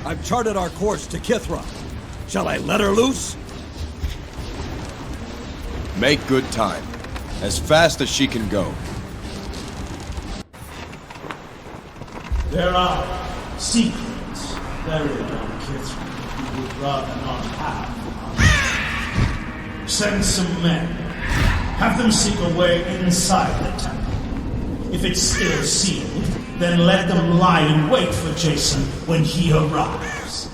I've charted our course to Kithra. Shall I let her loose? Make good time. As fast as she can go. There are secrets buried on Kithra you would rather not have. Send some men. Have them seek a way inside the temple. If it's still sealed, then let them lie in wait for Jason when he arrives.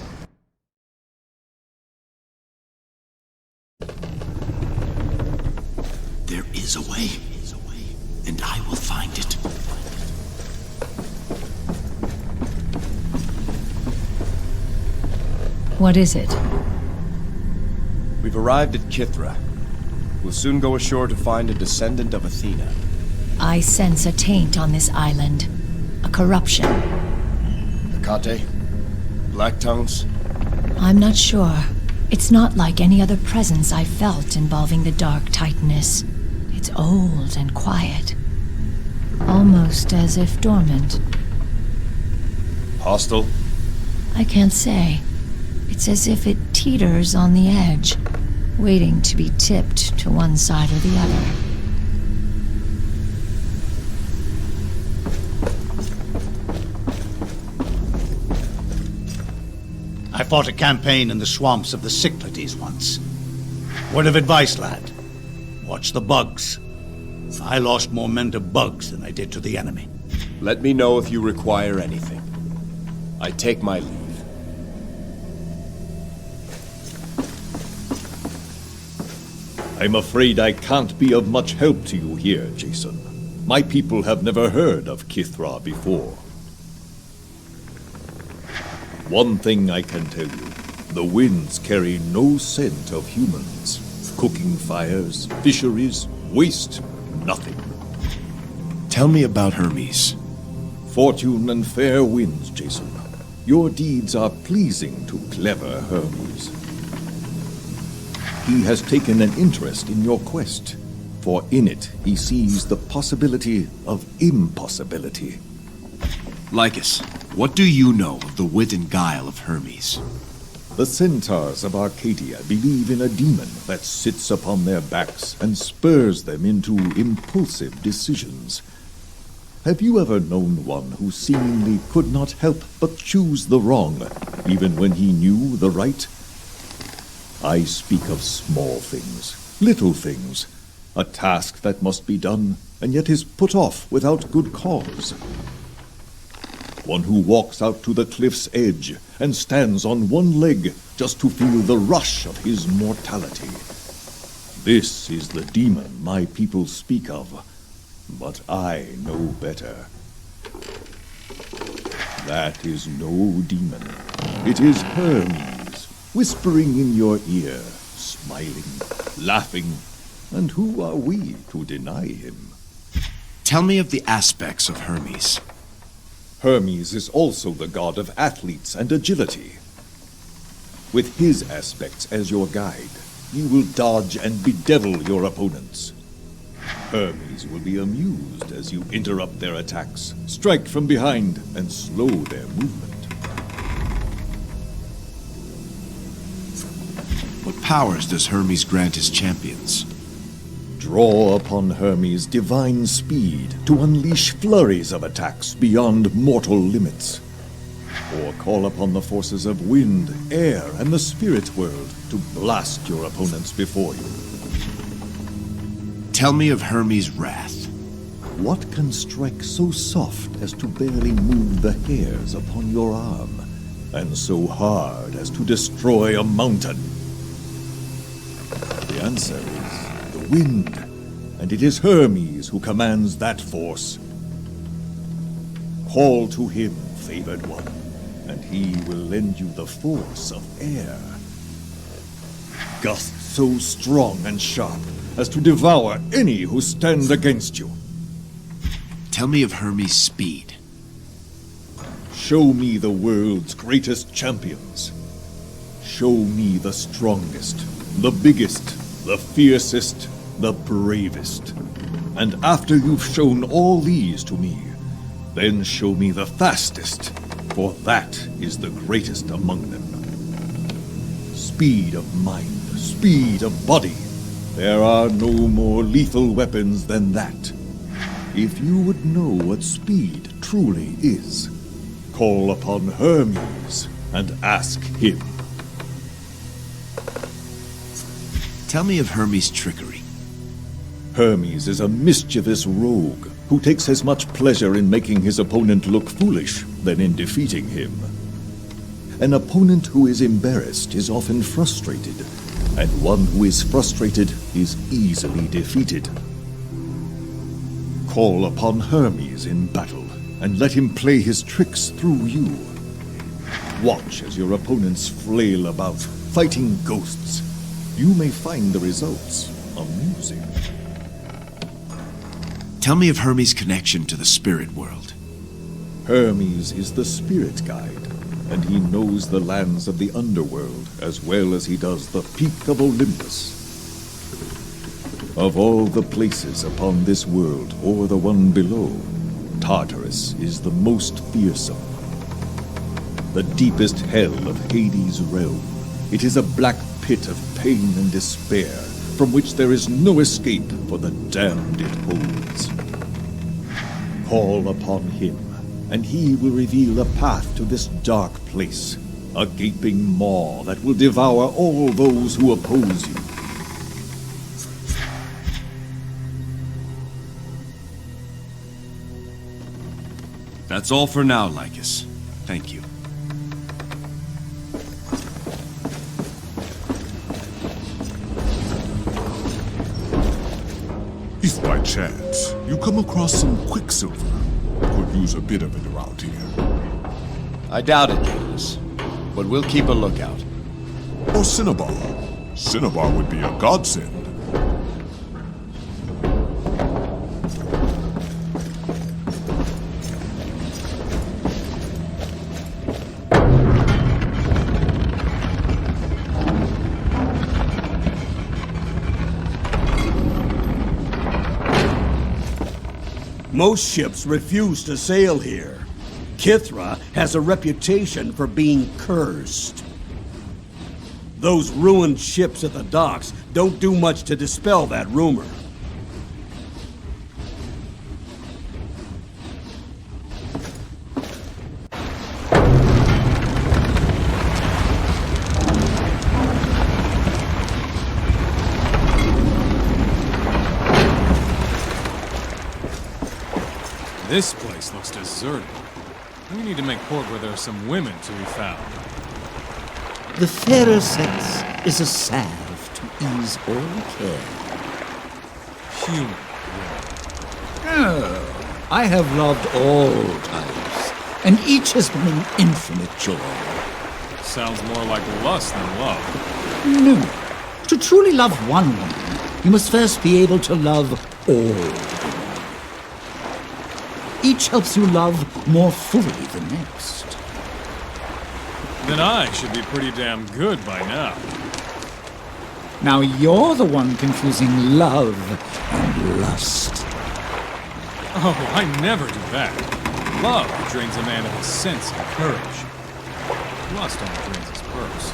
There is a way, and I will find it. What is it? We've arrived at Kithra. We'll soon go ashore to find a descendant of Athena. I sense a taint on this island. A corruption. Hecate? Black tongues? I'm not sure. It's not like any other presence I've felt involving the dark titaness. It's old and quiet. Almost as if dormant. Hostile? I can't say. It's as if it teeters on the edge, waiting to be tipped to one side or the other. I fought a campaign in the swamps of the Cyclades once. Word of advice, lad. Watch the bugs. I lost more men to bugs than I did to the enemy. Let me know if you require anything. I take my leave. I'm afraid I can't be of much help to you here, Jason. My people have never heard of Kithra before. One thing I can tell you, the winds carry no scent of humans. Cooking fires, fisheries, waste, nothing. Tell me about Hermes. Fortune and fair winds, Jason. Your deeds are pleasing to clever Hermes. He has taken an interest in your quest, for in it he sees the possibility of impossibility. Lycus, what do you know of the wit and guile of Hermes? The Centaurs of Arcadia believe in a demon that sits upon their backs and spurs them into impulsive decisions. Have you ever known one who seemingly could not help but choose the wrong, even when he knew the right? I speak of small things, little things, a task that must be done, and yet is put off without good cause. One who walks out to the cliff's edge and stands on one leg just to feel the rush of his mortality. This is the demon my people speak of, but I know better. That is no demon. It is Hermes, whispering in your ear, smiling, laughing, and who are we to deny him? Tell me of the aspects of Hermes. Hermes is also the god of athletes and agility. With his aspects as your guide, you will dodge and bedevil your opponents. Hermes will be amused as you interrupt their attacks, strike from behind, and slow their movement. What powers does Hermes grant his champions? Draw upon Hermes' divine speed to unleash flurries of attacks beyond mortal limits. Or call upon the forces of wind, air, and the spirit world to blast your opponents before you. Tell me of Hermes' wrath. What can strike so soft as to barely move the hairs upon your arm, and so hard as to destroy a mountain? The answer is the wind, and it is Hermes who commands that force. Call to him, favored one, and he will lend you the force of air. Gusts so strong and sharp as to devour any who stand against you. Tell me of Hermes' speed. Show me the world's greatest champions. Show me the strongest, the biggest, the fiercest, the bravest. And after you've shown all these to me, then show me the fastest, for that is the greatest among them. Speed of mind, speed of body. There are no more lethal weapons than that. If you would know what speed truly is, call upon Hermes and ask him. Tell me of Hermes' trickery. Hermes is a mischievous rogue who takes as much pleasure in making his opponent look foolish than in defeating him. An opponent who is embarrassed is often frustrated, and one who is frustrated is easily defeated. Call upon Hermes in battle, and let him play his tricks through you. Watch as your opponents flail about, fighting ghosts. You may find the results amusing. Tell me of Hermes' connection to the spirit world. Hermes is the spirit guide, and he knows the lands of the underworld as well as he does the peak of Olympus. Of all the places upon this world or the one below, Tartarus is the most fearsome. The deepest hell of Hades' realm. It is a black pit of pain and despair, from which there is no escape for the damned it holds. Call upon him, and he will reveal a path to this dark place, a gaping maw that will devour all those who oppose you. That's all for now, Lycus. Thank you. If by chance you come across some quicksilver, could use a bit of it around here. I doubt it, Goddess, but we'll keep a lookout. Or cinnabar. Cinnabar would be a godsend. Most ships refuse to sail here. Kithra has a reputation for being cursed. Those ruined ships at the docks don't do much to dispel that rumor. This place looks deserted. We need to make port where there are some women to be found. The fairer sex is a salve to ease all care. Human Oh, I have loved all types, and each has been an infinite joy. women. Sounds more like lust than love. No. To truly love one woman, you must first be able to love all women. Each helps you love more fully than next. Then I should be pretty damn good by now. Now you're the one confusing love and lust. Oh, I never do that. Love drains a man of his sense and courage. Lust only drains his purse.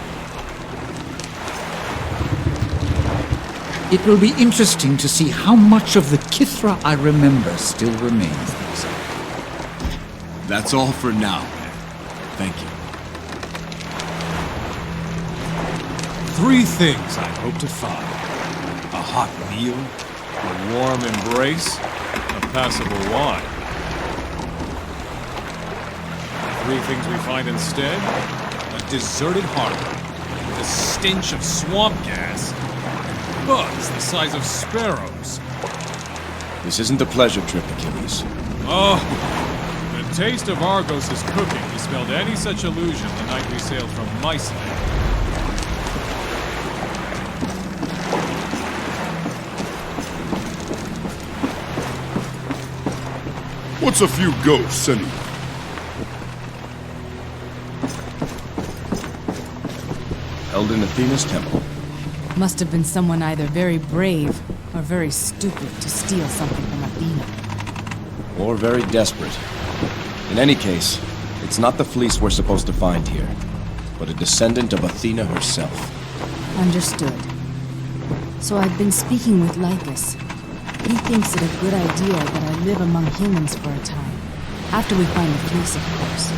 It will be interesting to see how much of the Kithra I remember still remains. That's all for now, man. Thank you. 3 things I hope to find. A hot meal, a warm embrace, a passable wine. 3 things we find instead: a deserted harbor, with a stench of swamp gas, and bugs the size of sparrows. This isn't a pleasure trip, Achilles. Oh, the taste of Argos' cooking dispelled any such illusion the night we sailed from Mycenean. What's a few ghosts anyway? Held in Athena's temple. Must have been someone either very brave or very stupid to steal something from Athena. Or very desperate. In any case, It's not the fleece we're supposed to find here, but a descendant of Athena herself. Understood. So I've been speaking with Lycus. He thinks it a good idea that I live among humans for a time. After we find the fleece, of course.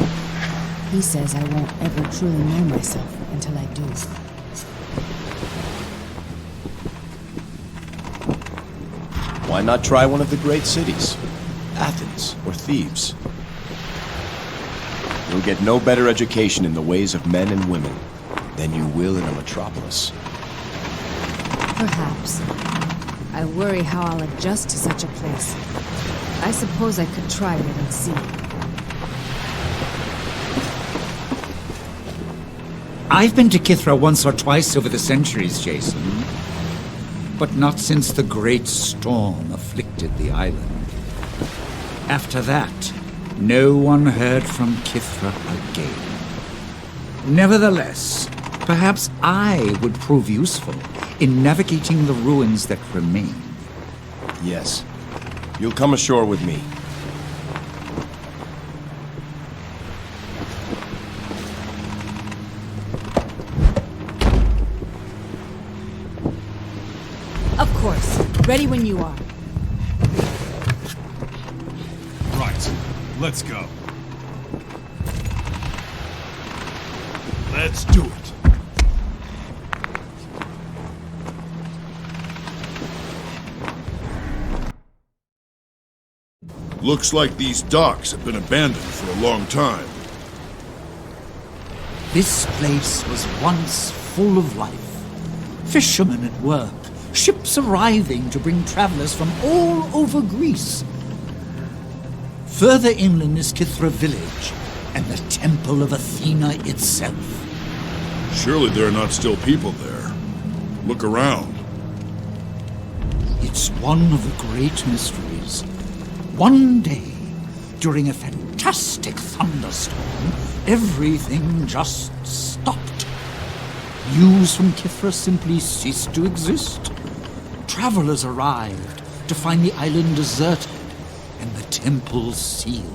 He says I won't ever truly know myself until I do. Why not try one of the great cities? Athens or Thebes? You'll get no better education in the ways of men and women than you will in a metropolis. Perhaps. I worry how I'll adjust to such a place. I suppose I could try it and see. I've been to Kithra once or twice over the centuries, Jason. But not since the great storm afflicted the island. After that, no one heard from Kithra again. Nevertheless, perhaps I would prove useful in navigating the ruins that remain. Yes. You'll come ashore with me. Of course. Ready when you are. Right. Let's go. Let's do it. Looks like these docks have been abandoned for a long time. This place was once full of life. Fishermen at work, ships arriving to bring travelers from all over Greece. Further inland is Kithra village and the temple of Athena itself. Surely there are not still people there. Look around. It's one of the great mysteries. One day, during a fantastic thunderstorm, everything just stopped. News from Kithra simply ceased to exist. Travelers arrived to find the island deserted and the temple sealed.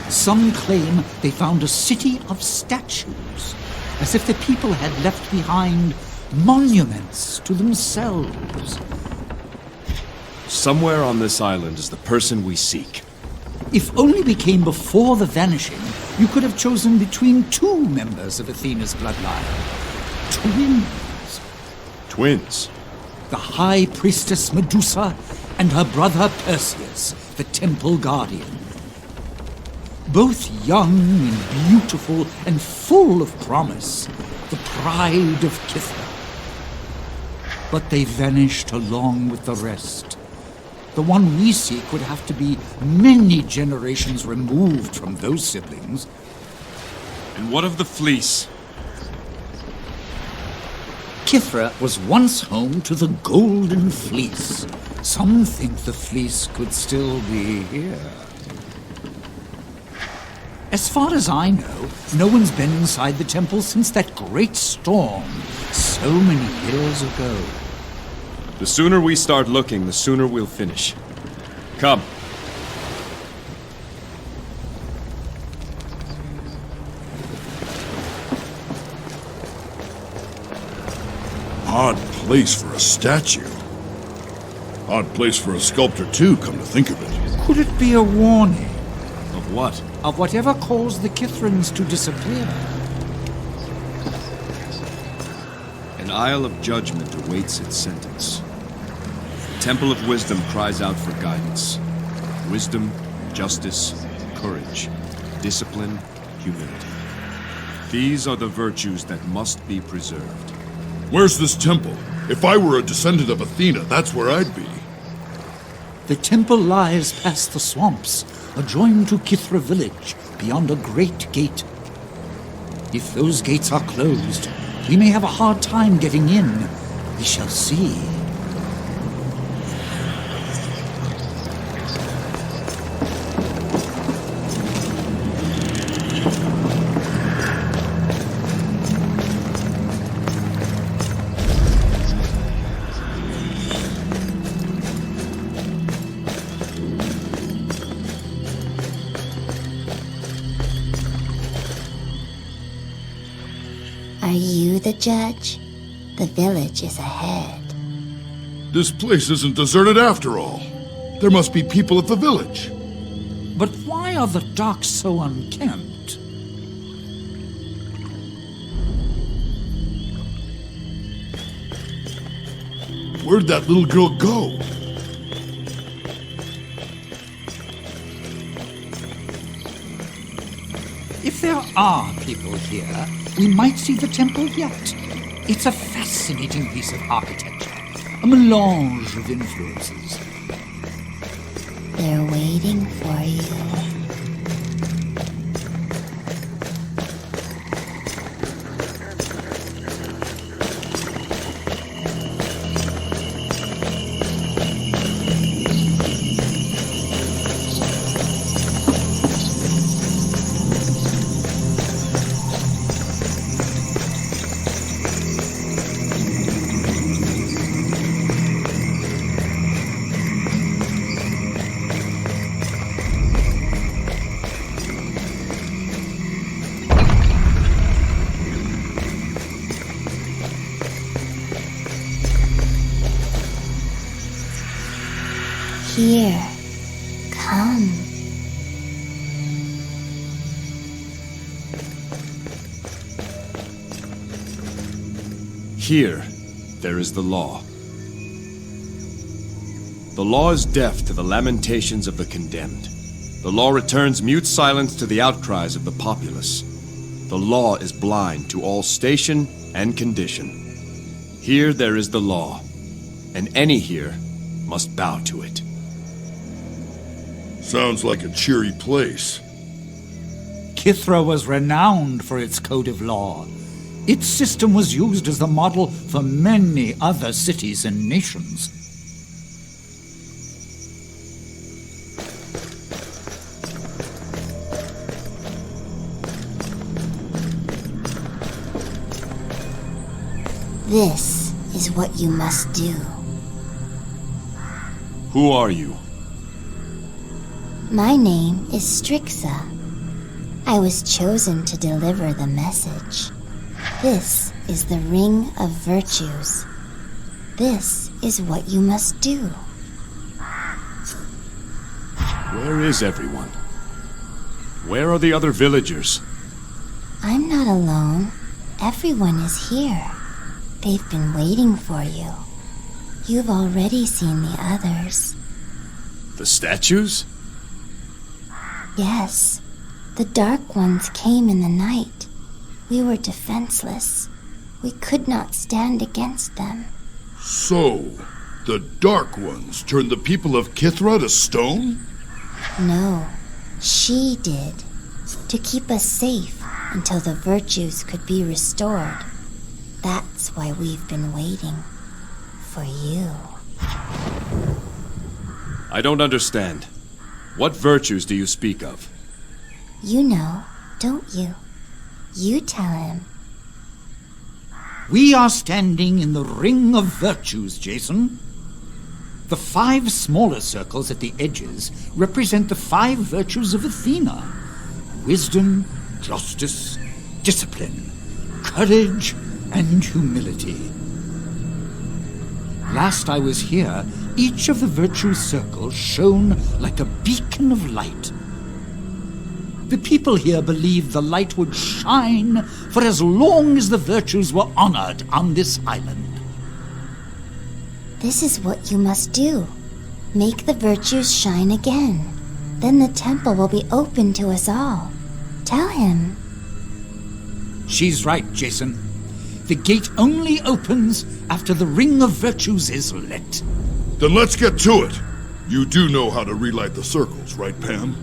Some claim they found a city of statues, as if the people had left behind monuments to themselves. Somewhere on this island is the person we seek. If only we came before the vanishing, you could have chosen between two members of Athena's bloodline. Twins. Twins? The High Priestess Medusa and her brother Perseus, the temple guardian. Both young and beautiful and full of promise, the pride of Kithra. But they vanished along with the rest. The one we seek would have to be many generations removed from those siblings. And what of the fleece? Kithra was once home to the Golden Fleece. Some think the fleece could still be here. As far as I know, no one's been inside the temple since that great storm so many years ago. The sooner we start looking, the sooner we'll finish. Come. Odd place for a statue. Odd place for a sculptor too, come to think of it. Could it be a warning? Of what? Of whatever caused the Kithrans to disappear. An Isle of Judgment awaits its sentence. The Temple of Wisdom cries out for guidance. Wisdom, justice, courage, discipline, humility. These are the virtues that must be preserved. Where's this temple? If I were a descendant of Athena, that's where I'd be. The temple lies past the swamps, adjoined to Kithra village, beyond a great gate. If those gates are closed, we may have a hard time getting in. We shall see. Are you the judge? The village is ahead. This place isn't deserted after all. There must be people at the village. But why are the docks so unkempt? Where'd that little girl go? If there are people here, we might see the temple yet. It's a fascinating piece of architecture, a melange of influences. They're waiting for you. Here, come. Here, there is the law. The law is deaf to the lamentations of the condemned. The law returns mute silence to the outcries of the populace. The law is blind to all station and condition. Here there is the law, and any here must bow to it. Sounds like a cheery place. Kithra was renowned for its code of law. Its system was used as the model for many other cities and nations. This is what you must do. Who are you? My name is Strixa. I was chosen to deliver the message. This is the Ring of Virtues. This is what you must do. Where is everyone? Where are the other villagers? I'm not alone. Everyone is here. They've been waiting for you. You've already seen the others. The statues? Yes. The Dark Ones came in the night. We were defenseless. We could not stand against them. So, the Dark Ones turned the people of Kithra to stone? No, she did. To keep us safe until the virtues could be restored. That's why we've been waiting. For you. I don't understand. What virtues do you speak of? You know, don't you? You tell him. We are standing in the Ring of Virtues, Jason. The 5 smaller circles at the edges represent the 5 virtues of Athena. Wisdom, justice, discipline, courage, and humility. Last I was here, each of the virtue circles shone like a beacon of light. The people here believed the light would shine for as long as the virtues were honored on this island. This is what you must do. Make the virtues shine again. Then the temple will be open to us all. Tell him. She's right, Jason. The gate only opens after the Ring of Virtues is lit. Then let's get to it. You do know how to relight the circles, right, Pam?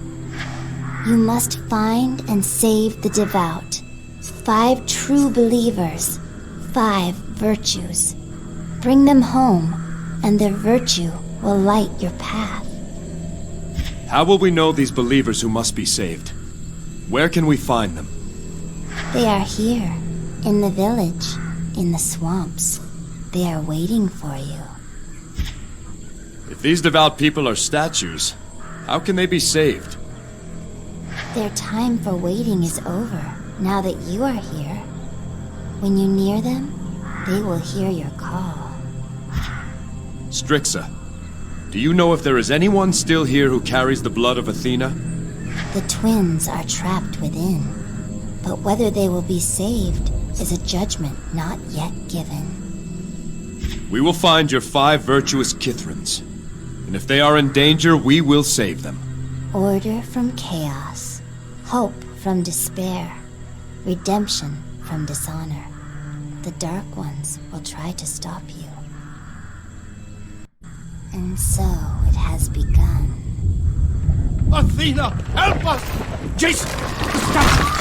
You must find and save the devout. 5 true believers. 5 virtues. Bring them home, and their virtue will light your path. How will we know these believers who must be saved? Where can we find them? They are here, in the village, in the swamps. They are waiting for you. If these devout people are statues, how can they be saved? Their time for waiting is over, now that you are here. When you near them, they will hear your call. Strixa, do you know if there is anyone still here who carries the blood of Athena? The twins are trapped within, but whether they will be saved is a judgment not yet given. We will find your 5 virtuous Kithrans, and if they are in danger, we will save them. Order from chaos, hope from despair, redemption from dishonor. The Dark Ones will try to stop you. And so it has begun. Athena, help us! Jason! Stop!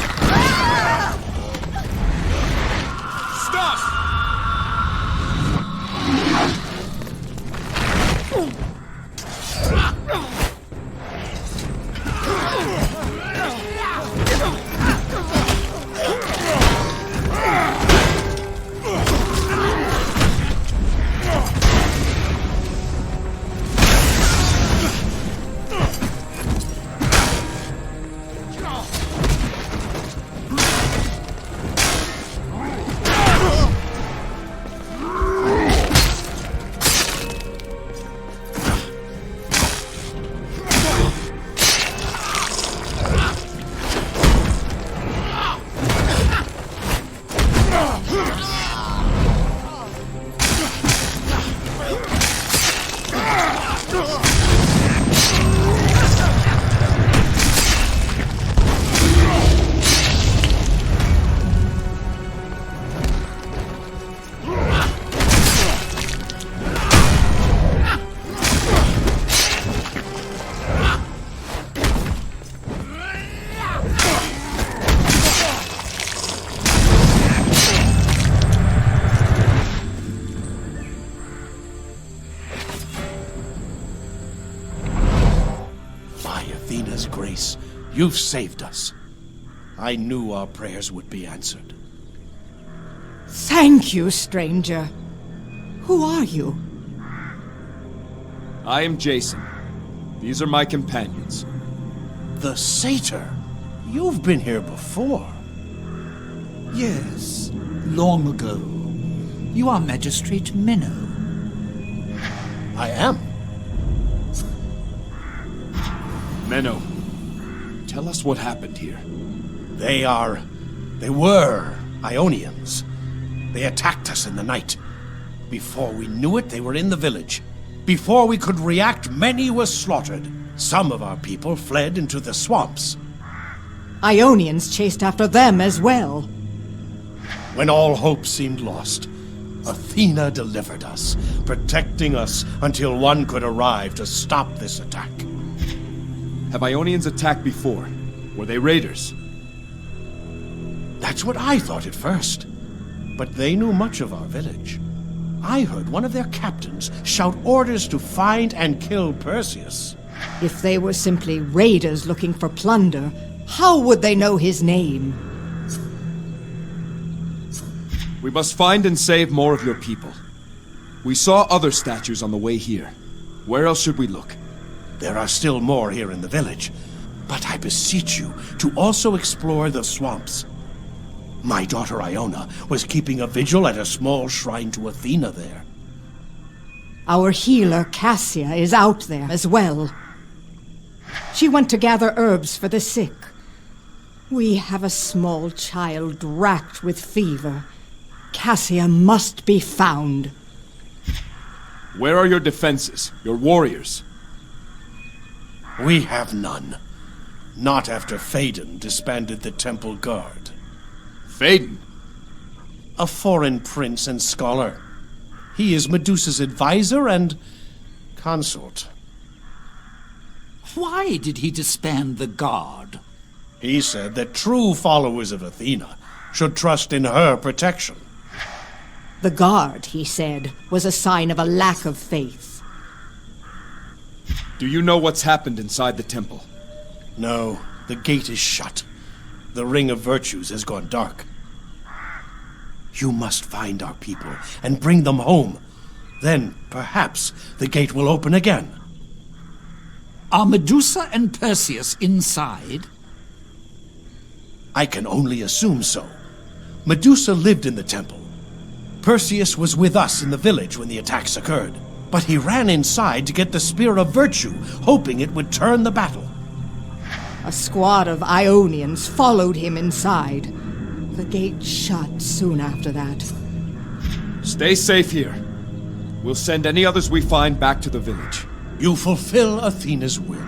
You've saved us. I knew our prayers would be answered. Thank you, stranger. Who are you? I am Jason. These are my companions. The Satyr? You've been here before. Yes, long ago. You are Magistrate Minnow. I am. Menno, tell us what happened here. They were Ionians. They attacked us in the night. Before we knew it, they were in the village. Before we could react, many were slaughtered. Some of our people fled into the swamps. Ionians chased after them as well. When all hope seemed lost, Athena delivered us, protecting us until one could arrive to stop this attack. Have Ionians attacked before? Were they raiders? That's what I thought at first. But they knew much of our village. I heard one of their captains shout orders to find and kill Perseus. If they were simply raiders looking for plunder, how would they know his name? We must find and save more of your people. We saw other statues on the way here. Where else should we look? There are still more here in the village, but I beseech you to also explore the swamps. My daughter Iona was keeping a vigil at a small shrine to Athena there. Our healer Cassia is out there as well. She went to gather herbs for the sick. We have a small child racked with fever. Cassia must be found. Where are your defenses, your warriors? We have none. Not after Phaedon disbanded the temple guard. Phaedon? A foreign prince and scholar. He is Medusa's advisor and consort. Why did he disband the guard? He said that true followers of Athena should trust in her protection. The guard, he said, was a sign of a lack of faith. Do you know what's happened inside the temple? No, the gate is shut. The ring of virtues has gone dark. You must find our people and bring them home. Then, perhaps, the gate will open again. Are Medusa and Perseus inside? I can only assume so. Medusa lived in the temple. Perseus was with us in the village when the attacks occurred, but he ran inside to get the Spear of Virtue, hoping it would turn the battle. A squad of Ionians followed him inside. The gate shut soon after that. Stay safe here. We'll send any others we find back to the village. You fulfill Athena's will.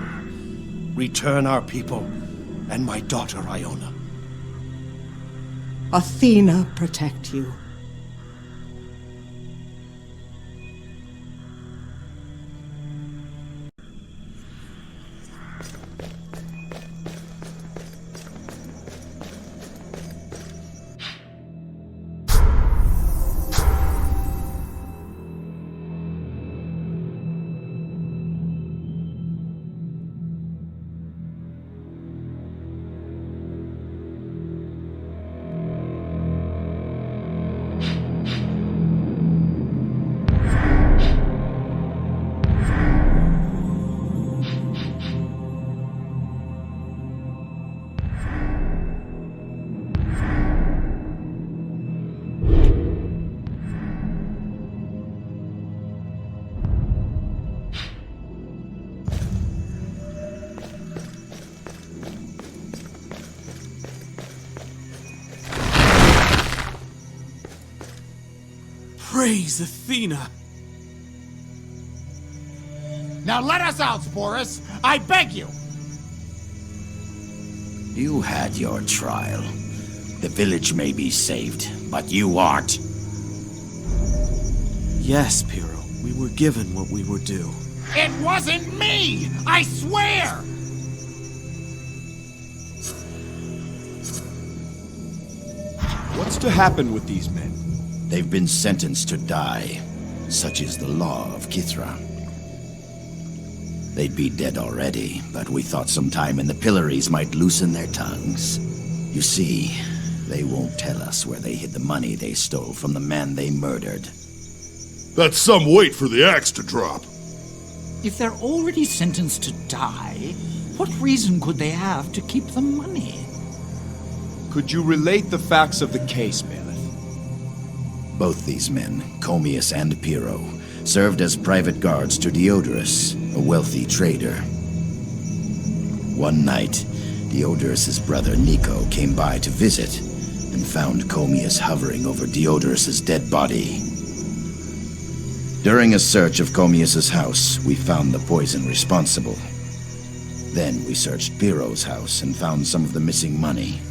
Return our people and my daughter Iona. Athena protect you. Praise Athena! Now let us out, Sporus! I beg you! You had your trial. The village may be saved, but you aren't. Yes, Pyrrho. We were given what we were due. It wasn't me! I swear! What's to happen with these men? They've been sentenced to die. Such is the law of Kithra. They'd be dead already, but we thought some time in the pillories might loosen their tongues. You see, they won't tell us where they hid the money they stole from the man they murdered. That's some weight for the axe to drop. If they're already sentenced to die, what reason could they have to keep the money? Could you relate the facts of the case, Bailiff? Both these men, Comius and Pyrrho, served as private guards to Diodorus, a wealthy trader. One night, Diodorus's brother Nico came by to visit and found Comius hovering over Diodorus's dead body. During a search of Comius's house, we found the poison responsible. Then we searched Pyrrho's house and found some of the missing money.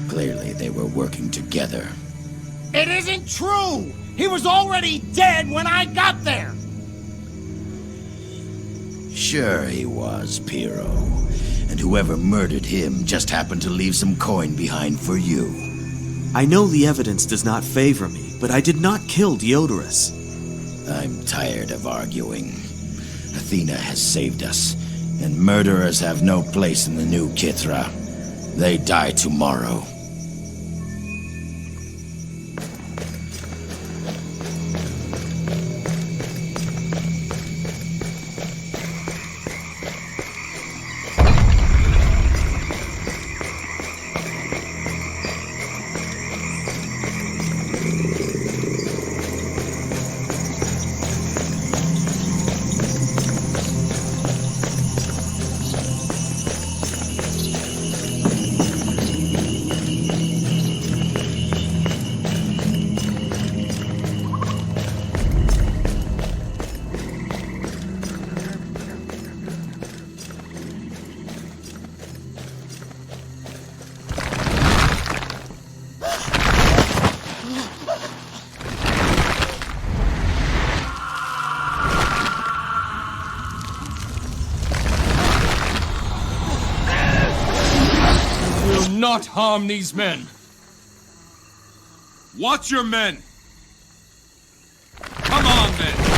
Clearly, they were working together. It isn't true! He was already dead when I got there! Sure he was, Pyrrho. And whoever murdered him just happened to leave some coin behind for you. I know the evidence does not favor me, but I did not kill Diodorus. I'm tired of arguing. Athena has saved us, and murderers have no place in the new Kithra. They die tomorrow. Not harm these men. Watch your men. Come on, then.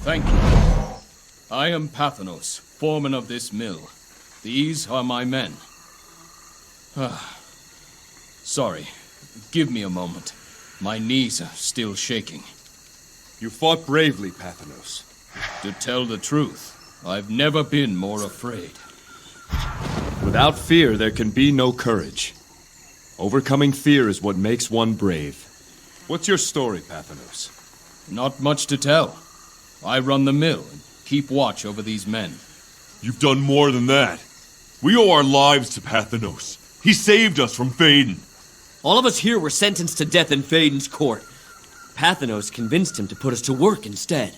Thank you. I am Pathanos, foreman of this mill. These are my men. Sorry. Give me a moment. My knees are still shaking. You fought bravely, Pathanos. To tell the truth, I've never been more afraid. Without fear, there can be no courage. Overcoming fear is what makes one brave. What's your story, Pathanos? Not much to tell. I run the mill and keep watch over these men. You've done more than that. We owe our lives to Pathanos. He saved us from Phaedon. All of us here were sentenced to death in Phaedon's court. Pathanos convinced him to put us to work instead.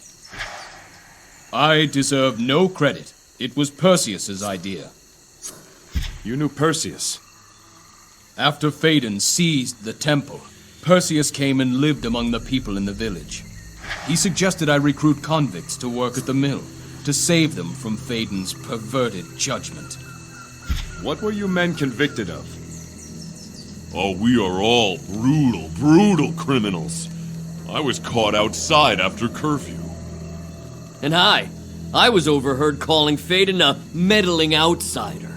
I deserve no credit. It was Perseus's idea. You knew Perseus? After Phaedon seized the temple, Perseus came and lived among the people in the village. He suggested I recruit convicts to work at the mill, to save them from Phaedon's perverted judgment. What were you men convicted of? Oh, we are all brutal, brutal criminals. I was caught outside after curfew. And I was overheard calling Phaedon a meddling outsider.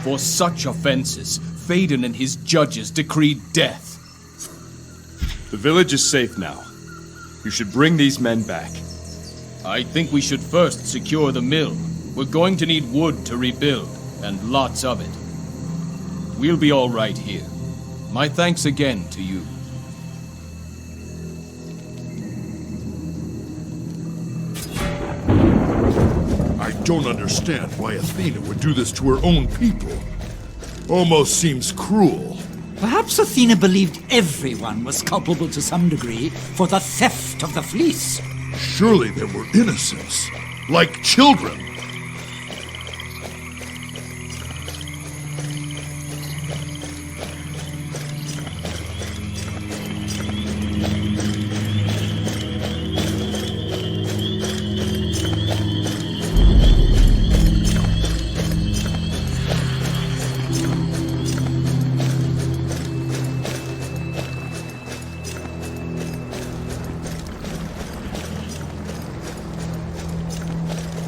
For such offenses, Phaedon and his judges decreed death. The village is safe now. You should bring these men back. I think we should first secure the mill. We're going to need wood to rebuild, and lots of it. We'll be all right here. My thanks again to you. I don't understand why Athena would do this to her own people. Almost seems cruel. Perhaps Athena believed everyone was culpable to some degree for the theft of the fleece. Surely there were innocents, like children.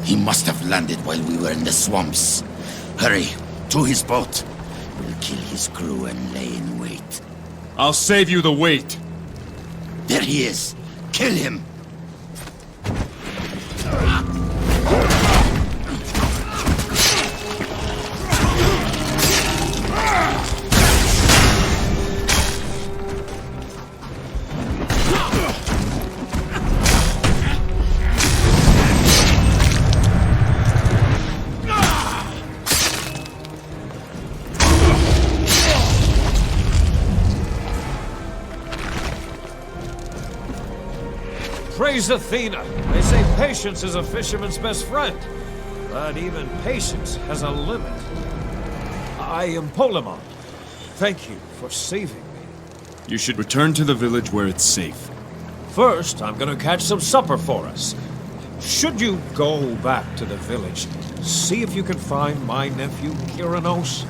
He must have landed while we were in the swamps. Hurry, to his boat. We'll kill his crew and lay in wait. I'll save you the wait. There he is. Kill him. Praise Athena! They say patience is a fisherman's best friend. But even patience has a limit. I am Polemon. Thank you for saving me. You should return to the village where it's safe. First, I'm gonna catch some supper for us. Should you go back to the village, see if you can find my nephew, Kyranos.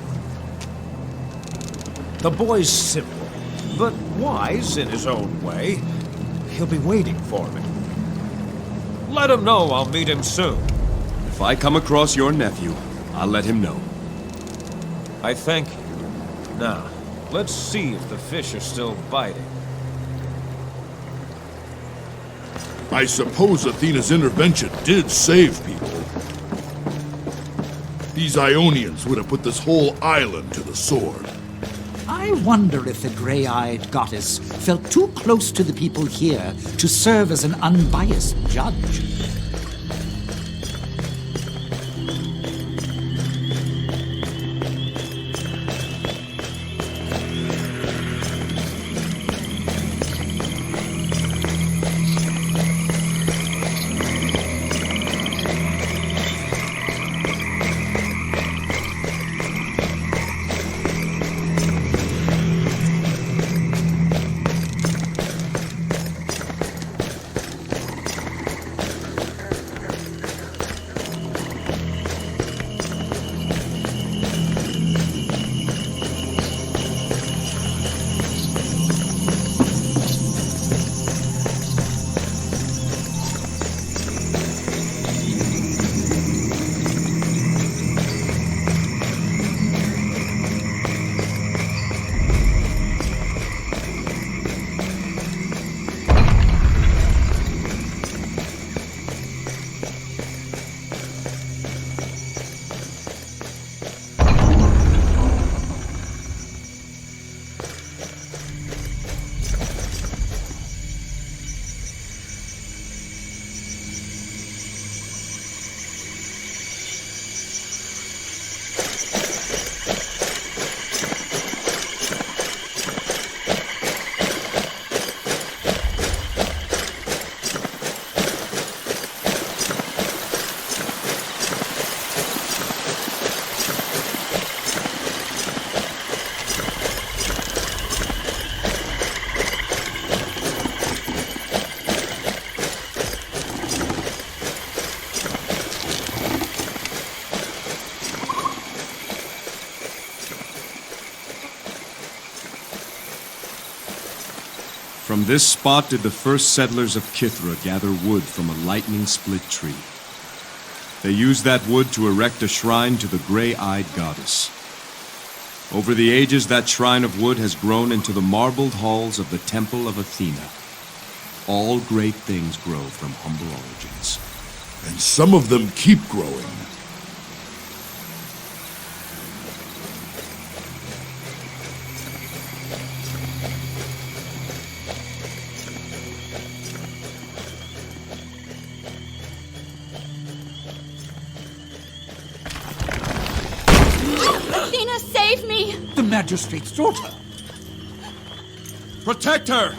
The boy's simple, but wise in his own way. He'll be waiting for me. Let him know I'll meet him soon. If I come across your nephew, I'll let him know. I thank you. Now, let's see if the fish are still biting. I suppose Athena's intervention did save people. These Ionians would have put this whole island to the sword. I wonder if the gray-eyed goddess felt too close to the people here to serve as an unbiased judge. From this spot did the first settlers of Kithra gather wood from a lightning-split tree. They used that wood to erect a shrine to the gray-eyed goddess. Over the ages, that shrine of wood has grown into the marbled halls of the Temple of Athena. All great things grow from humble origins. And some of them keep growing. Athena, save me! The magistrate's daughter. Protect her!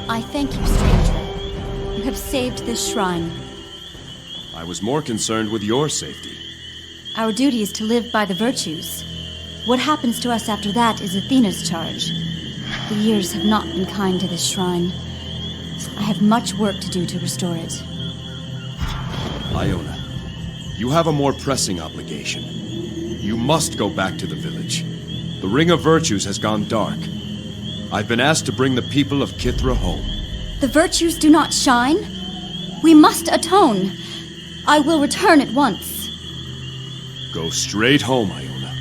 I thank you, stranger. You have saved this shrine. I was more concerned with your safety. Our duty is to live by the virtues. What happens to us after that is Athena's charge. The years have not been kind to this shrine. I have much work to do to restore it. Iona, you have a more pressing obligation. You must go back to the village. The Ring of Virtues has gone dark. I've been asked to bring the people of Kithra home. The virtues do not shine? We must atone. I will return at once. Go straight home, Iona.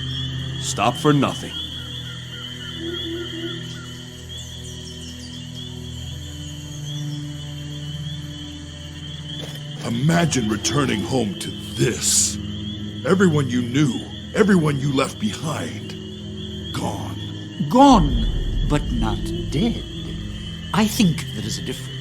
Stop for nothing. Imagine returning home to this. Everyone you knew, everyone you left behind, gone. Gone, but not dead. I think there is a difference.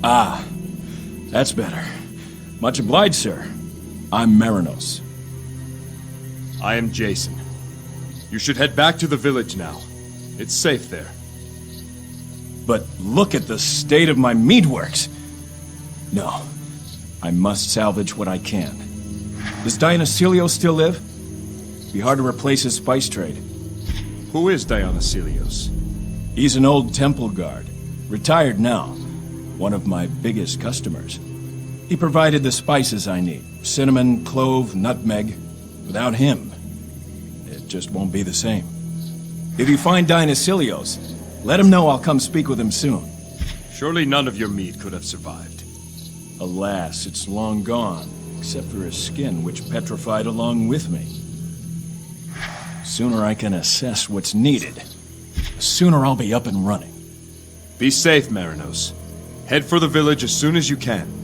Ah, that's better. Much obliged, sir. I'm Marinos. I am Jason. You should head back to the village now. It's safe there. But look at the state of my meadworks. No, I must salvage what I can. Does Dionysios still live? Be hard to replace his spice trade. Who is Dionysios? He's an old temple guard. Retired now. One of my biggest customers. He provided the spices I need. Cinnamon, clove, nutmeg. Without him, it just won't be the same. If you find Dionysios, let him know I'll come speak with him soon. Surely none of your mead could have survived. Alas, it's long gone, except for his skin, which petrified along with me. Sooner I can assess what's needed, sooner I'll be up and running. Be safe, Marinos. Head for the village as soon as you can.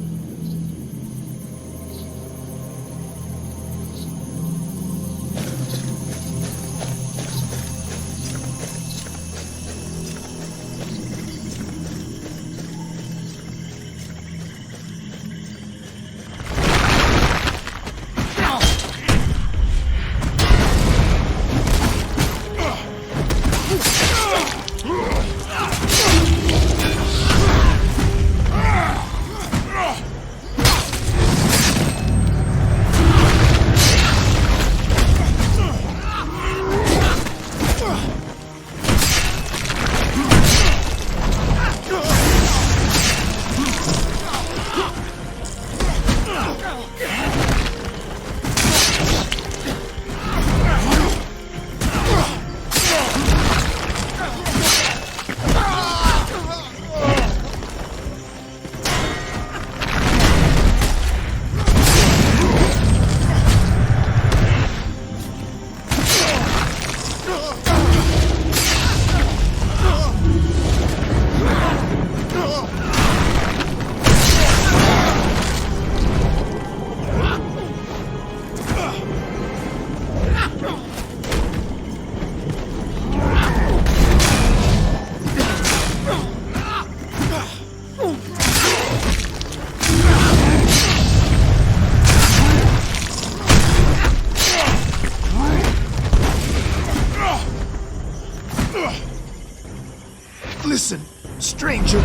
Listen, stranger.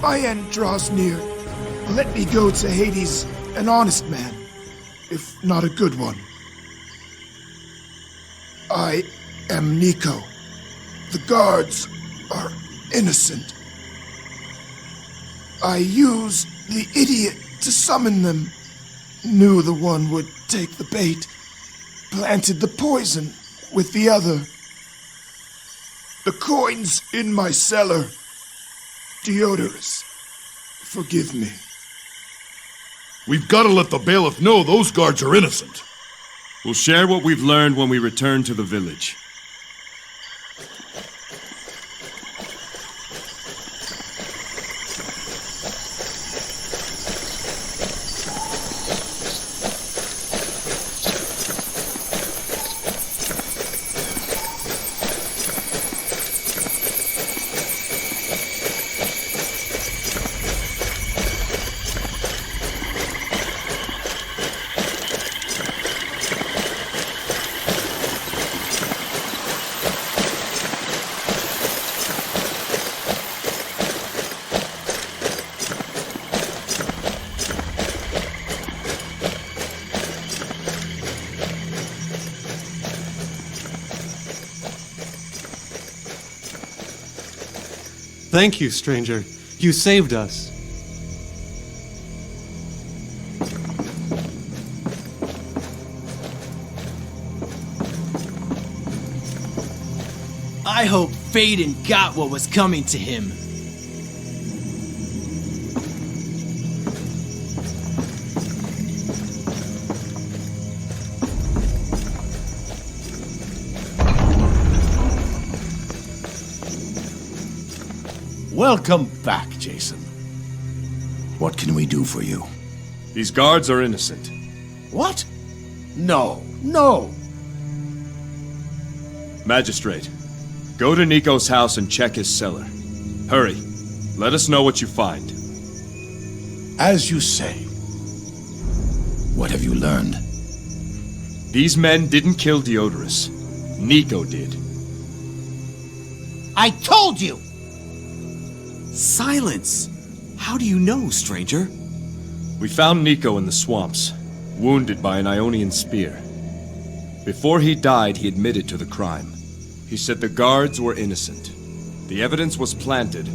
My end draws near. Let me go to Hades, an honest man, if not a good one. I am Nico. The guards are innocent. I used the idiot to summon them. Knew the one would take the bait. Planted the poison with the other. The coin's in my cellar. Diodorus, forgive me. We've got to let the bailiff know those guards are innocent. We'll share what we've learned when we return to the village. Thank you, stranger. You saved us. I hope Phaedon got what was coming to him. Welcome back, Jason. What can we do for you? These guards are innocent. What? No. Magistrate, go to Nico's house and check his cellar. Hurry. Let us know what you find. As you say. What have you learned? These men didn't kill Diodorus. Nico did. I told you! Silence! How do you know, stranger? We found Nico in the swamps, wounded by an Ionian spear. Before he died, he admitted to the crime. He said the guards were innocent. The evidence was planted,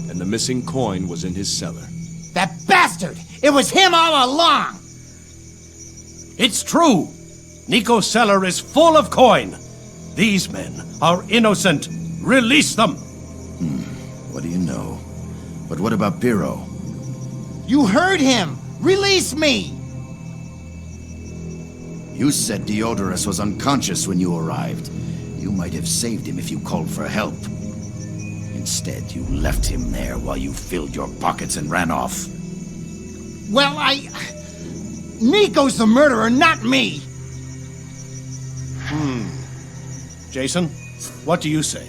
and the missing coin was in his cellar. That bastard! It was him all along! It's true! Nico's cellar is full of coin. These men are innocent. Release them! What do you know? But what about Pyrrho? You heard him! Release me! You said Diodorus was unconscious when you arrived. You might have saved him if you called for help. Instead, you left him there while you filled your pockets and ran off. Well, Nico's the murderer, not me! Jason, what do you say?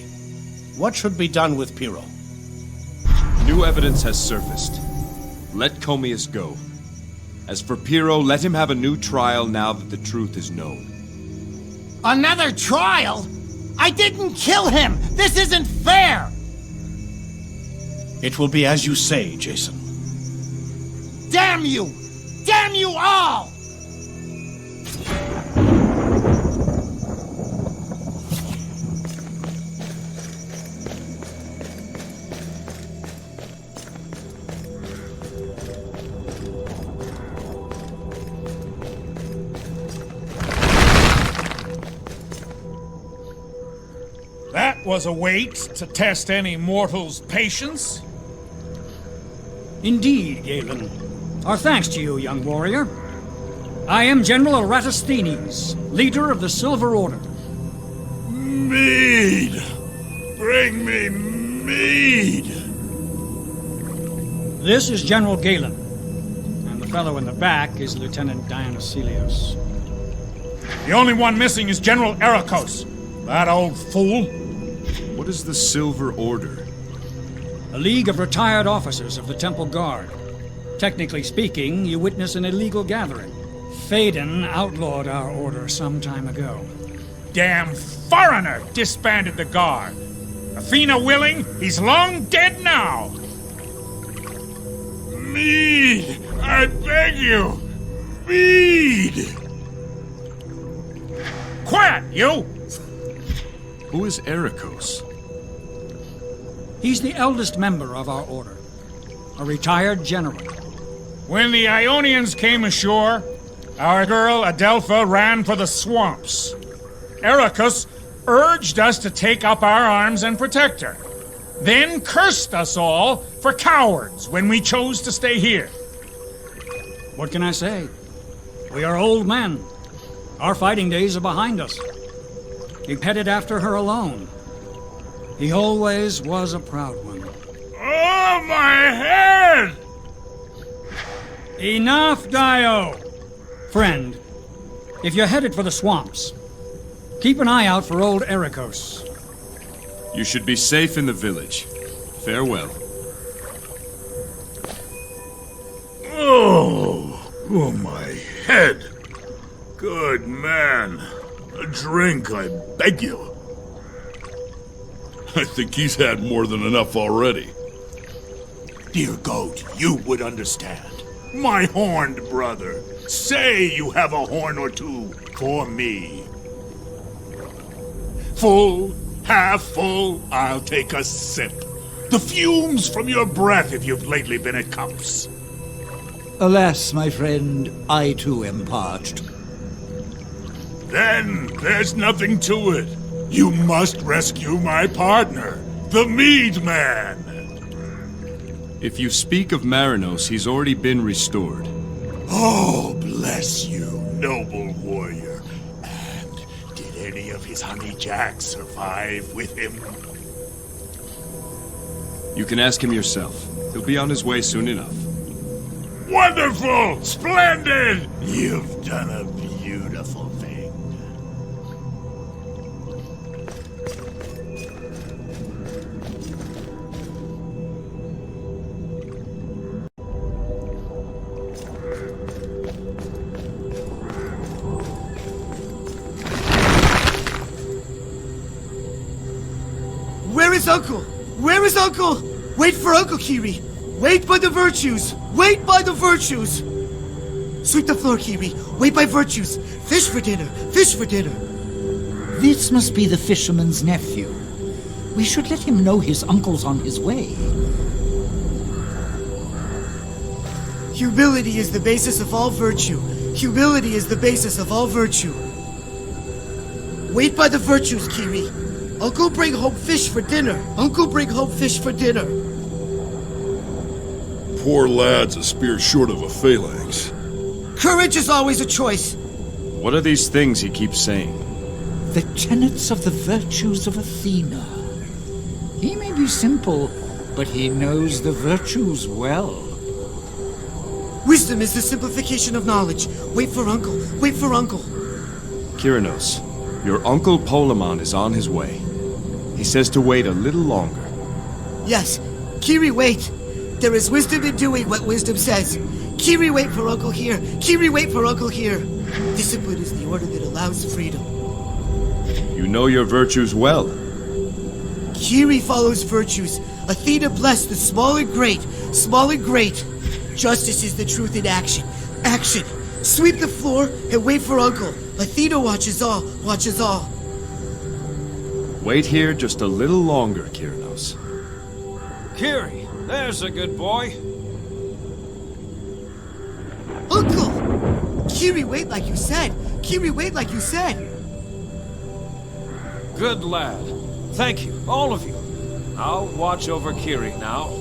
What should be done with Pyrrho? New evidence has surfaced. Let Comius go. As for Pyrrho, let him have a new trial now that the truth is known. Another trial? I didn't kill him! This isn't fair! It will be as you say, Jason. Damn you! Damn you all! That was a wait to test any mortal's patience. Indeed, Galen. Our thanks to you, young warrior. I am General Eratosthenes, leader of the Silver Order. Mead! Bring me mead! This is General Galen, and the fellow in the back is Lieutenant Dionysios. The only one missing is General Argos. That old fool. What is the Silver Order? A league of retired officers of the Temple Guard. Technically speaking, you witness an illegal gathering. Phaedon outlawed our order some time ago. Damn foreigner disbanded the guard. Athena willing, he's long dead now. Mead! I beg you! Mead! Quiet, you! Who is Argos? He's the eldest member of our order, a retired general. When the Ionians came ashore, our girl Adelpha ran for the swamps. Argos urged us to take up our arms and protect her, then cursed us all for cowards when we chose to stay here. What can I say? We are old men. Our fighting days are behind us. He headed after her alone. He always was a proud one. Oh, my head! Enough, Dio! Friend, if you're headed for the swamps, keep an eye out for old Argos. You should be safe in the village. Farewell. Oh, my head. Good man. A drink, I beg you. I think he's had more than enough already. Dear goat, you would understand. My horned brother. Say you have a horn or two for me. Full, half full, I'll take a sip. The fumes from your breath if you've lately been at cups. Alas, my friend, I too am parched. Then there's nothing to it. You must rescue my partner, the Mead Man. If you speak of Marinos, he's already been restored. Oh, bless you, noble warrior. And did any of his honey jacks survive with him? You can ask him yourself. He'll be on his way soon enough. Wonderful! Splendid! You've done a beautiful thing. Where is Uncle? Where is Uncle? Wait for Uncle, Kiri. Wait by the virtues. Wait by the virtues. Sweep the floor, Kiri. Wait by virtues. Fish for dinner. Fish for dinner. This must be the fisherman's nephew. We should let him know his uncle's on his way. Humility is the basis of all virtue. Humility is the basis of all virtue. Wait by the virtues, Kiri. Uncle bring home fish for dinner. Uncle bring home fish for dinner. poor lad's a spear short of a phalanx. Courage is always a choice. What are these things he keeps saying? The tenets of the virtues of Athena. He may be simple, but he knows the virtues well. Wisdom is the simplification of knowledge. Wait for Uncle. Wait for Uncle. Kyrinos, your uncle Polemon is on his way. He says to wait a little longer. Yes. Kiri, wait. There is wisdom in doing what wisdom says. Kiri, wait for Uncle here. Kiri, wait for Uncle here. Discipline is the order that allows freedom. You know your virtues well. Kiri follows virtues. Athena blessed the small and great. Small and great. Justice is the truth in action. Action. Sweep the floor and wait for Uncle. Athena watches all. Watches all. Wait here just a little longer, Kyrinos. Kiri, there's a good boy. Uncle! Kiri, wait like you said. Kiri, wait like you said. Good lad. Thank you, all of you. I'll watch over Kiri now.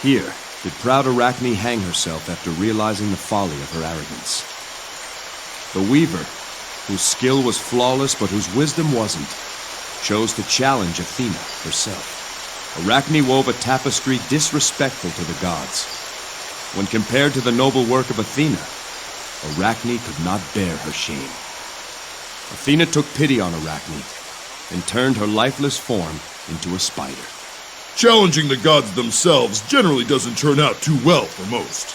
Here did proud Arachne hang herself after realizing the folly of her arrogance. The weaver, whose skill was flawless but whose wisdom wasn't, chose to challenge Athena herself. Arachne wove a tapestry disrespectful to the gods. When compared to the noble work of Athena, Arachne could not bear her shame. Athena took pity on Arachne and turned her lifeless form into a spider. Challenging the gods themselves generally doesn't turn out too well for most.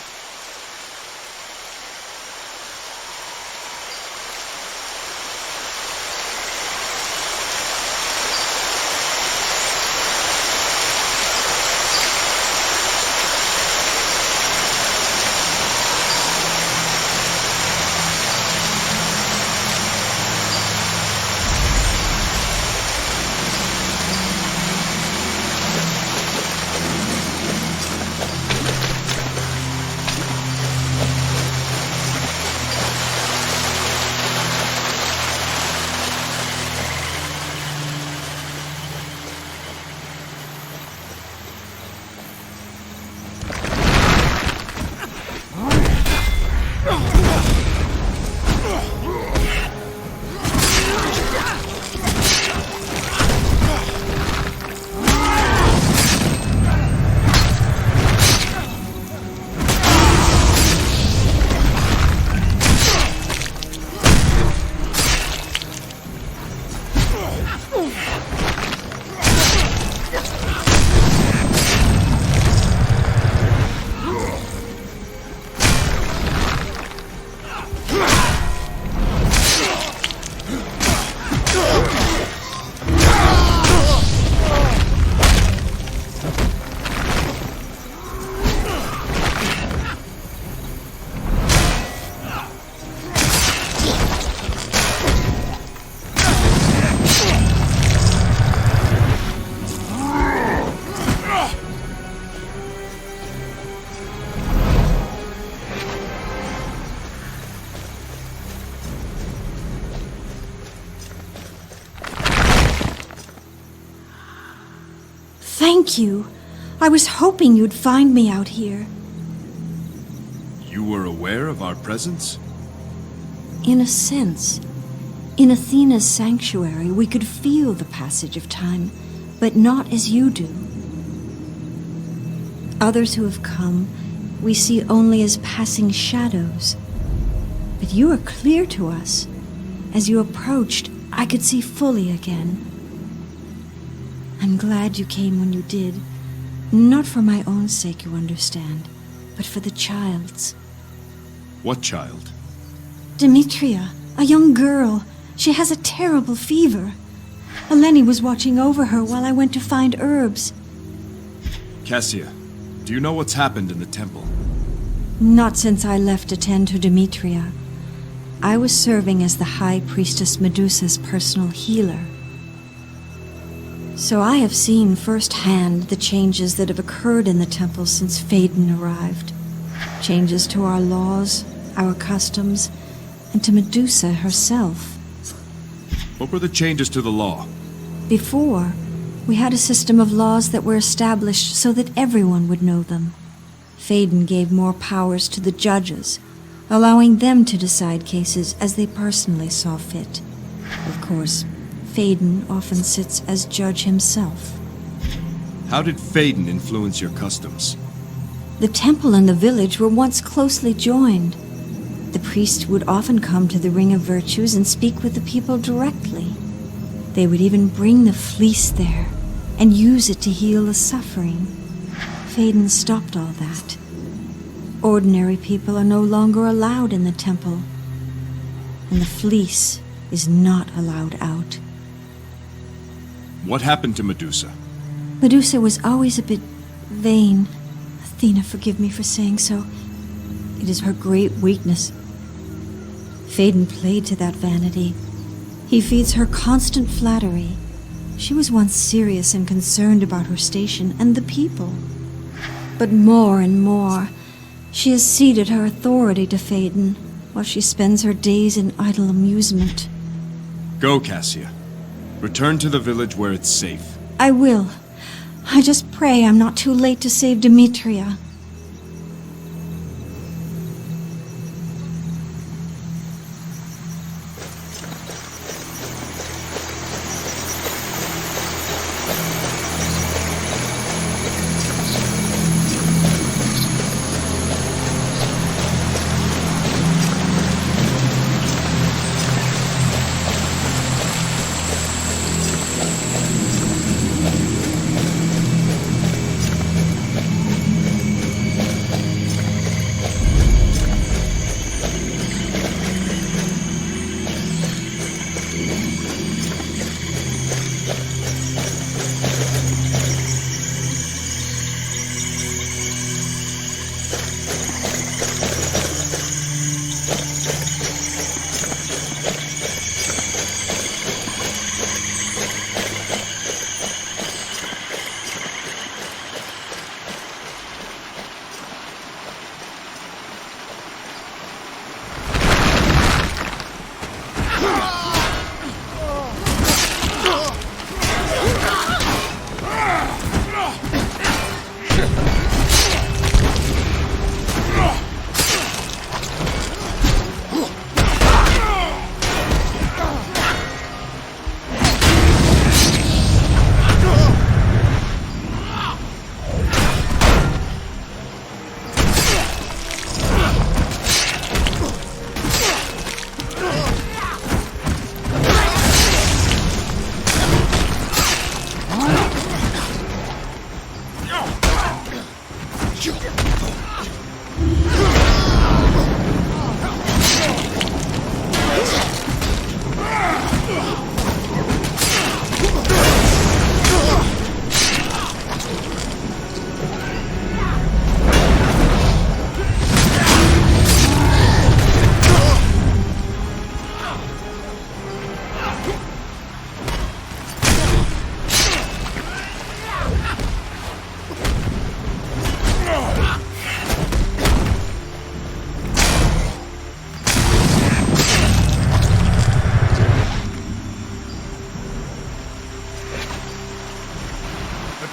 Thank you. I was hoping you'd find me out here. You You were aware of our presence? In a sense. In Athena's sanctuary, we could feel the passage of time, but not as you do. Others who have come, we see only as passing shadows. But you are clear to us. As you approached, I could see fully again. I'm glad you came when you did. Not for my own sake, you understand, but for the child's. What child? Demetria, a young girl. She has a terrible fever. Eleni was watching over her while I went to find herbs. Cassia, do you know what's happened in the temple? Not since I left to tend to Demetria. I was serving as the High Priestess Medusa's personal healer. So I have seen firsthand the changes that have occurred in the temple since Phaedon arrived. Changes to our laws, our customs, and to Medusa herself. What were the changes to the law? Before, we had a system of laws that were established so that everyone would know them. Phaedon gave more powers to the judges, allowing them to decide cases as they personally saw fit. Of course, Phaedon often sits as judge himself. How did Phaedon influence your customs? The temple and the village were once closely joined. The priest would often come to the Ring of Virtues and speak with the people directly. They would even bring the fleece there and use it to heal the suffering. Phaedon stopped all that. Ordinary people are no longer allowed in the temple, and the fleece is not allowed out. What happened to Medusa? Medusa was always a bit vain. Athena, forgive me for saying so. It is her great weakness. Phaedon played to that vanity. He feeds her constant flattery. She was once serious and concerned about her station and the people. But more and more, she has ceded her authority to Phaedon, while she spends her days in idle amusement. Go, Cassia. Return to the village where it's safe. I will. I just pray I'm not too late to save Demetria.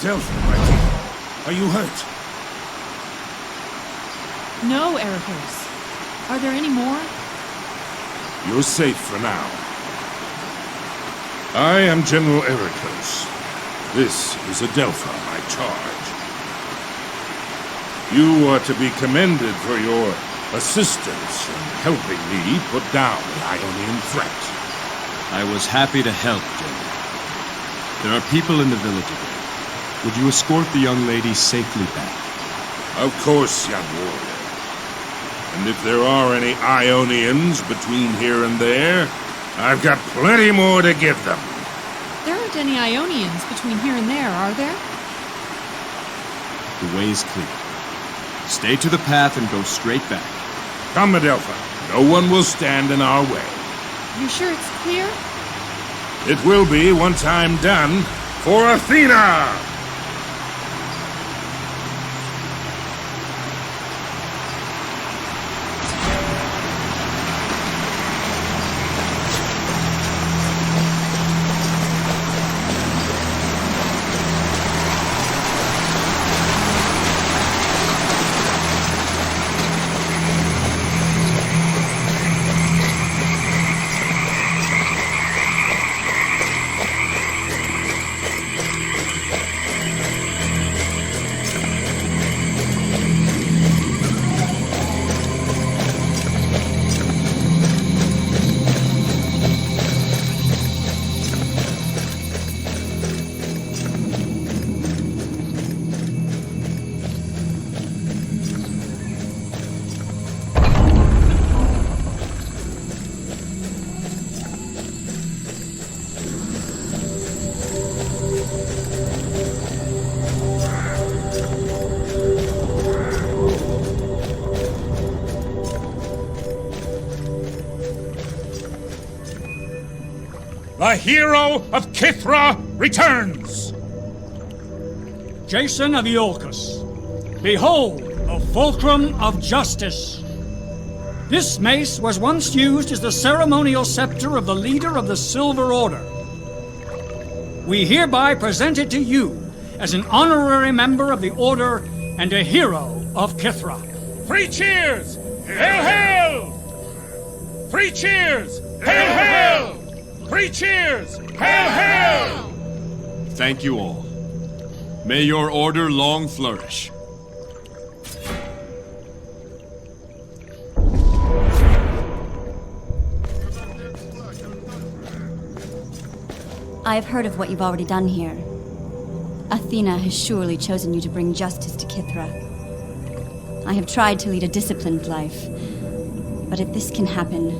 Delphi, my dear, are you hurt? No, Argos. Are there any more? You're safe for now. I am General Argos. This is Delphi, my charge. You are to be commended for your assistance in helping me put down the Ionian threat. I was happy to help, General. There are people in the village again. Would you escort the young lady safely back? Of course, young warrior. And if there are any Ionians between here and there, I've got plenty more to give them. There aren't any Ionians between here and there, are there? The way is clear. Stay to the path and go straight back. Come, Delphi. No one will stand in our way. You sure it's clear? It will be once I'm done for Athena! The hero of Kithra returns! Jason of IoIcus, behold the fulcrum of justice. This mace was once used as the ceremonial scepter of the leader of the Silver Order. We hereby present it to you as an honorary member of the Order and a hero of Kithra. 3 cheers! Hail, hail! 3 cheers! Hail, hail! 3 cheers! Hail, hail! Thank you all. May your order long flourish. I have heard of what you've already done here. Athena has surely chosen you to bring justice to Kithra. I have tried to lead a disciplined life, but if this can happen,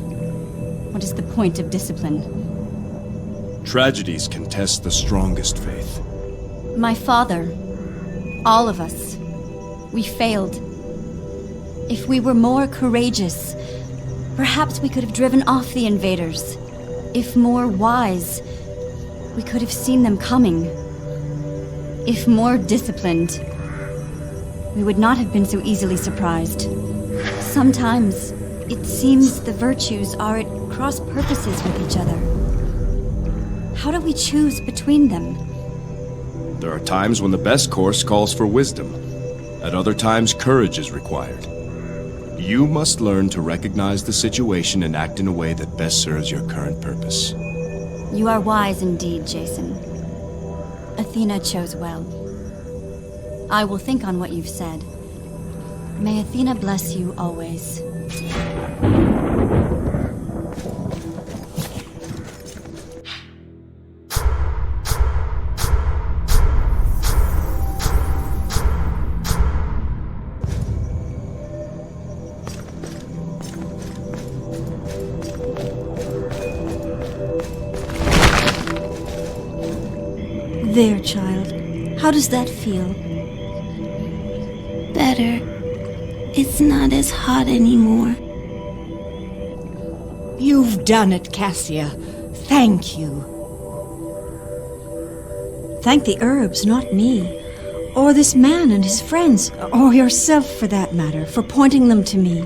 what is the point of discipline? Tragedies can test the strongest faith. My father, all of us, we failed. If we were more courageous, perhaps we could have driven off the invaders. If more wise, we could have seen them coming. If more disciplined, we would not have been so easily surprised. Sometimes, it seems the virtues are at cross purposes with each other. How do we choose between them? There are times when the best course calls for wisdom. At other times, courage is required. You must learn to recognize the situation and act in a way that best serves your current purpose. You are wise indeed, Jason. Athena chose well. I will think on what you've said. May Athena bless you always. There, child. How does that feel? Better. It's not as hot anymore. You've done it, Cassia. Thank you. Thank the herbs, not me. Or this man and his friends, or yourself for that matter, for pointing them to me.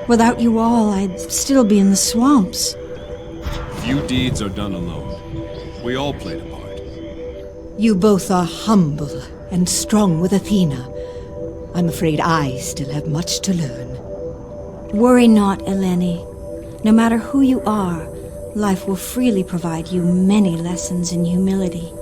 Without you all, I'd still be in the swamps. Few deeds are done alone. We all played a part. You both are humble and strong with Athena. I'm afraid I still have much to learn. Worry not, Eleni. No matter who you are, life will freely provide you many lessons in humility.